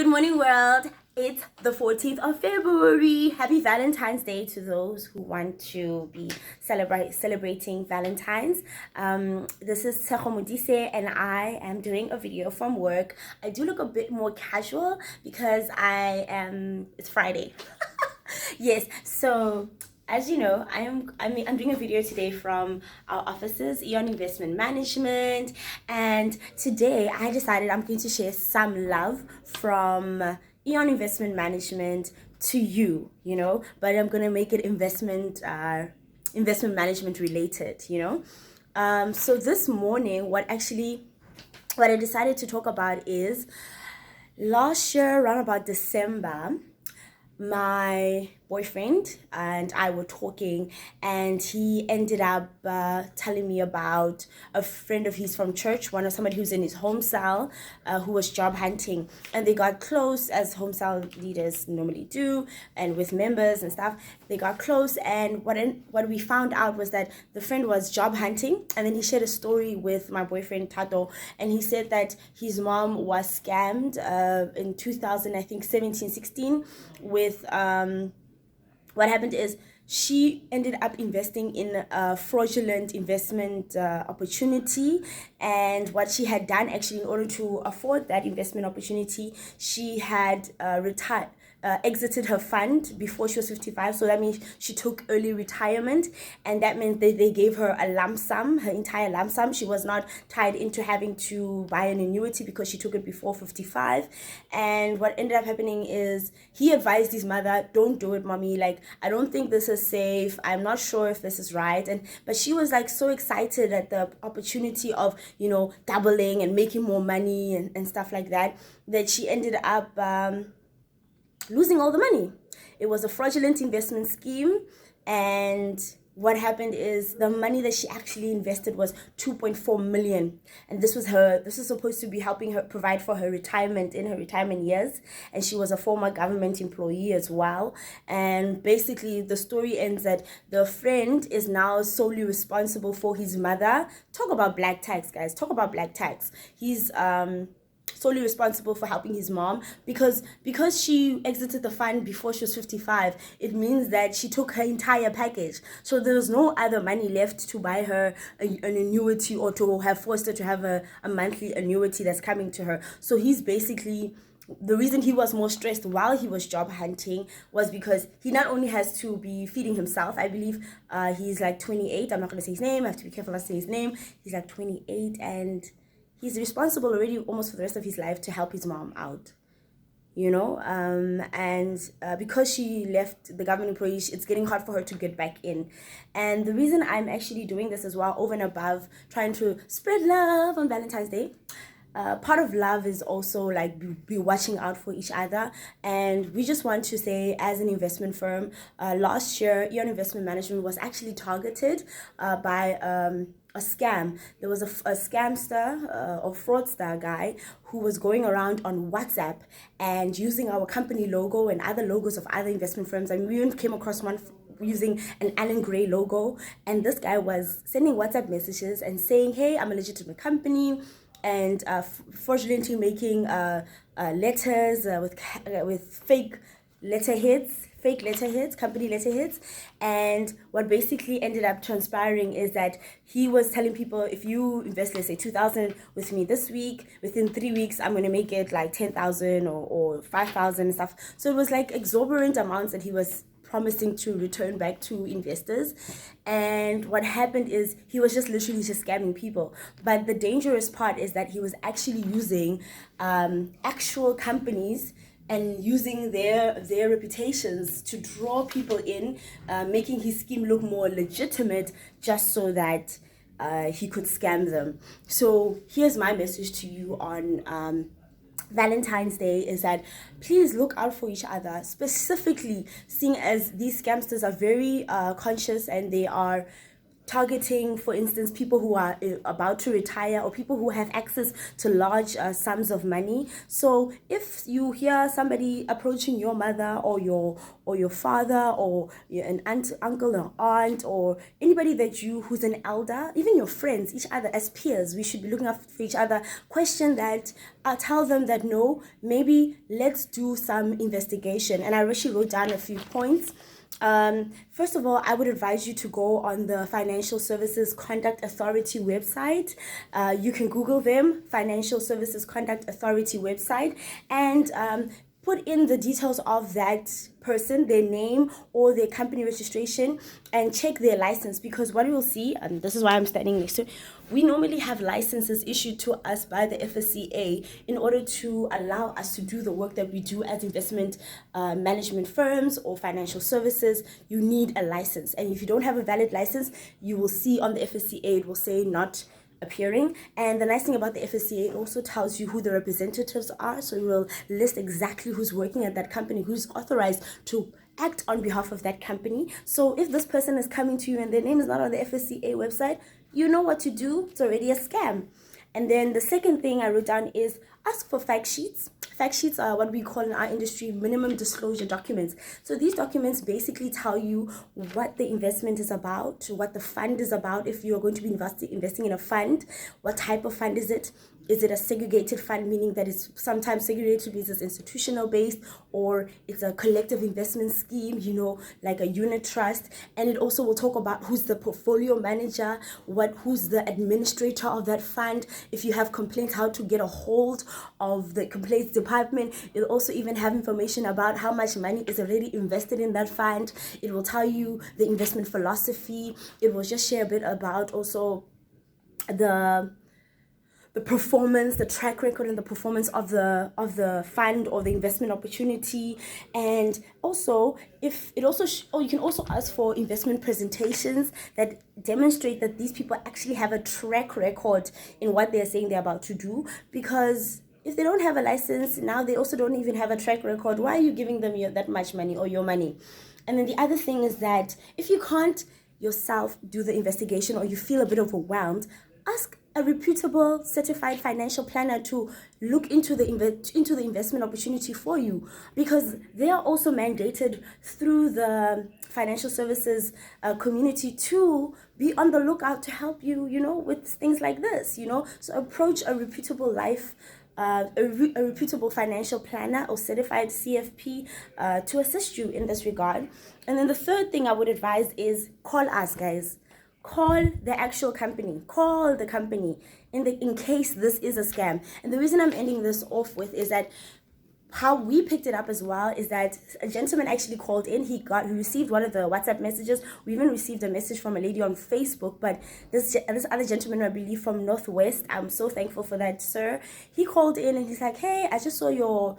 Good morning, world. It's the 14th of February. Happy Valentine's Day to those who want to be celebrating Valentine's. This is Tshego Modise and I am doing a video from work. I do look a bit more casual because it's Friday. Yes, so as you know, I'm doing a video today from our offices, Aeon Investment Management, and today I decided I'm going to share some love from Aeon Investment Management to you, but I'm going to make it investment management related, So this morning, what I decided to talk about is last year, around about December, my boyfriend and I were talking, and he ended up telling me about a friend of his from church, somebody who's in his home cell, who was job hunting, and they got close, as home cell leaders normally do, and with members and stuff. They got close, and what we found out was that the friend was job hunting, and then he shared a story with my boyfriend Tato, and he said that his mom was scammed in 2000, I think 17-16, with what happened is she ended up investing in a fraudulent investment opportunity, and what she had done actually in order to afford that investment opportunity, she had exited her fund before she was 55. So that means she took early retirement, and that meant that they gave her a lump sum, her entire lump sum. She was not tied into having to buy an annuity because she took it before 55. And what ended up happening is he advised his mother, don't do it, mommy, like I don't think this is safe, I'm not sure if this is right. But she was like so excited at the opportunity of doubling and making more money and stuff like that she ended up losing all the money. It was a fraudulent investment scheme, and what happened is the money that she actually invested was 2.4 million, and this is supposed to be helping her provide for her retirement in her retirement years, and she was a former government employee as well. And basically the story ends that the friend is now solely responsible for his mother. Talk about black tax, guys, talk about black tax. He's solely responsible for helping his mom because she exited the fund before she was 55. It means that she took her entire package, so there was no other money left to buy her an annuity or to have forced her to have a monthly annuity that's coming to her. So he's basically, the reason he was more stressed while he was job hunting was because he not only has to be feeding himself. I believe he's like 28. I'm not going to say his name. I have to be careful not to say his name. He's like 28, and he's responsible already almost for the rest of his life to help his mom out, because she left the government employee, it's getting hard for her to get back in. And the reason I'm actually doing this as well, over and above trying to spread love on Valentine's Day, part of love is also like be watching out for each other. And we just want to say, as an investment firm, last year Aeon Investment Management was actually targeted by a scam. There was a scamster or fraudster guy who was going around on WhatsApp and using our company logo and other logos of other investment firms. And we even came across one using an Alan Gray logo, and this guy was sending WhatsApp messages and saying, hey, I'm a legitimate company, and fraudulently making letters with fake letterheads, company letterheads. And what basically ended up transpiring is that he was telling people, if you invest, let's say 2,000 with me this week, within 3 weeks I'm going to make it like 10,000 or 5,000 and stuff. So it was like exorbitant amounts that he was promising to return back to investors. And what happened is he was literally scamming people. But the dangerous part is that he was actually using actual companies and using their reputations to draw people in, making his scheme look more legitimate, just so that he could scam them. So here's my message to you on Valentine's Day, is that please look out for each other, specifically seeing as these scamsters are very conscious, and they are targeting, for instance, people who are about to retire or people who have access to large sums of money. So if you hear somebody approaching your mother or your father or an uncle or aunt or anybody who's an elder, even your friends, each other as peers, we should be looking after for each other. Question that, tell them that no, maybe let's do some investigation. And I actually wrote down a few points. First of all, I would advise you to go on the Financial Services Conduct Authority website. You can Google them, Financial Services Conduct Authority website, and put in the details of that person, their name or their company registration, and check their license, because what you will see, and this is why I'm standing next to, we normally have licenses issued to us by the FSCA in order to allow us to do the work that we do as investment management firms or financial services. You need a license, and if you don't have a valid license, you will see on the FSCA it will say not appearing. And the nice thing about the FSCA, also tells you who the representatives are, so it will list exactly who's working at that company, who's authorized to act on behalf of that company. So if this person is coming to you and their name is not on the FSCA website, you know what to do. It's already a scam. And then the second thing I wrote down is ask for fact sheets. Fact sheets are what we call in our industry minimum disclosure documents. So these documents basically tell you what the investment is about, what the fund is about. If you are going to be investing in a fund, what type of fund is it? Is it a segregated fund, meaning that it's sometimes segregated because it's institutional based, or it's a collective investment scheme, like a unit trust? And it also will talk about who's the portfolio manager, who's the administrator of that fund. If you have complaints, how to get a hold of the complaints department. It'll also even have information about how much money is already invested in that fund. It will tell you the investment philosophy. It will just share a bit about also the performance, the track record and the performance of the fund or the investment opportunity. And also, you can also ask for investment presentations that demonstrate that these people actually have a track record in what they're saying they're about to do. Because if they don't have a license, now they also don't even have a track record. Why are you giving them that much money or your money? And then the other thing is that if you can't yourself do the investigation, or you feel a bit overwhelmed, ask a reputable certified financial planner to look into the investment opportunity for you, because they are also mandated through the financial services community to be on the lookout to help you, with things like this, So approach a reputable a reputable financial planner or certified CFP to assist you in this regard. And then the third thing I would advise is call us, guys. Call the actual company. Call the company in case this is a scam. And the reason I'm ending this off with is that how we picked it up as well is that a gentleman actually called in. He received one of the WhatsApp messages. We even received a message from a lady on Facebook, but this other gentleman, I believe from Northwest, I'm so thankful for that, sir. He called in and he's like, hey, I just saw your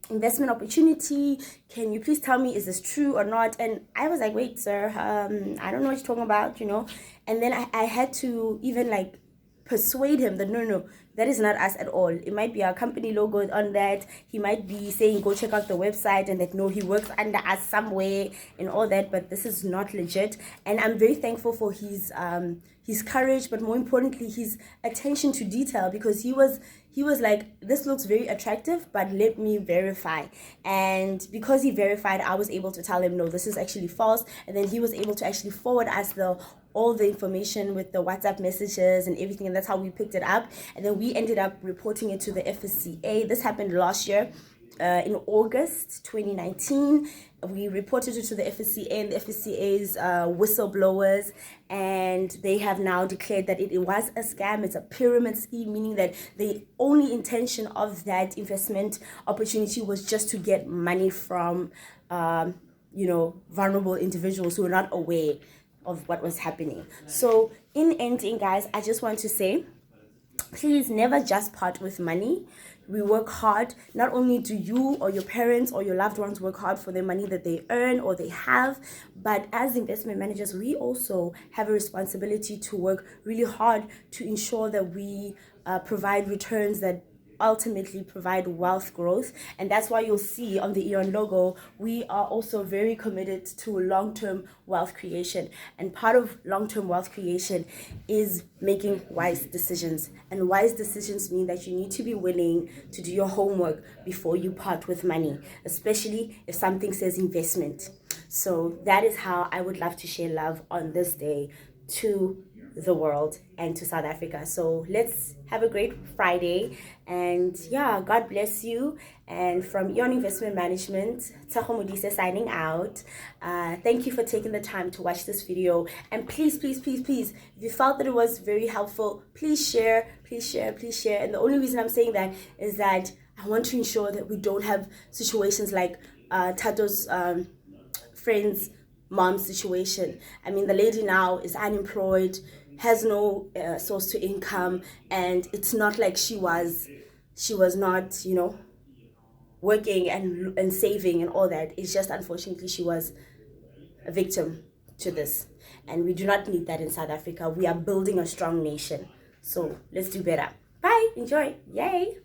investment opportunity. Can you please tell me, is this true or not? And I was like, wait, sir, I don't know what you're talking about, And then I had to even persuade him that no, that is not us at all. It might be our company logo on that. He might be saying go check out the website, and that no, he works under us somewhere and all that, but this is not legit. And I'm very thankful for his courage, but more importantly his attention to detail, because he was like, this looks very attractive, but let me verify. And because he verified, I was able to tell him, no, this is actually false. And then he was able to actually forward us all the information with the WhatsApp messages and everything. And that's how we picked it up. And then we ended up reporting it to the FSCA. This happened last year. In August 2019, we reported it to the FSCA and the FSCA's whistleblowers, and they have now declared that it was a scam. It's a pyramid scheme, meaning that the only intention of that investment opportunity was just to get money from vulnerable individuals who are not aware of what was happening. So in ending, guys, I just want to say, please never just part with money. We work hard. Not only do you or your parents or your loved ones work hard for the money that they earn or they have, but as investment managers, we also have a responsibility to work really hard to ensure that we provide returns that ultimately provide wealth growth. And that's why you'll see on the Aeon logo, we are also very committed to long-term wealth creation. And part of long-term wealth creation is making wise decisions. And wise decisions mean that you need to be willing to do your homework before you part with money, especially if something says investment. So that is how I would love to share love on this day to the world and to South Africa. So let's have a great Friday, and yeah, God bless you. And from Aeon Investment Management, Tshego Modise signing out. Thank you for taking the time to watch this video, and please, if you felt that it was very helpful, please share. And the only reason I'm saying that is that I want to ensure that we don't have situations like Tato's friend's mom's situation. I mean, the lady now is unemployed, has no source to income, and it's not like she was not, you know, working and saving and all that. It's just, unfortunately, she was a victim to this, and we do not need that in South Africa. We are building a strong nation, so let's do better. Bye, enjoy, yay.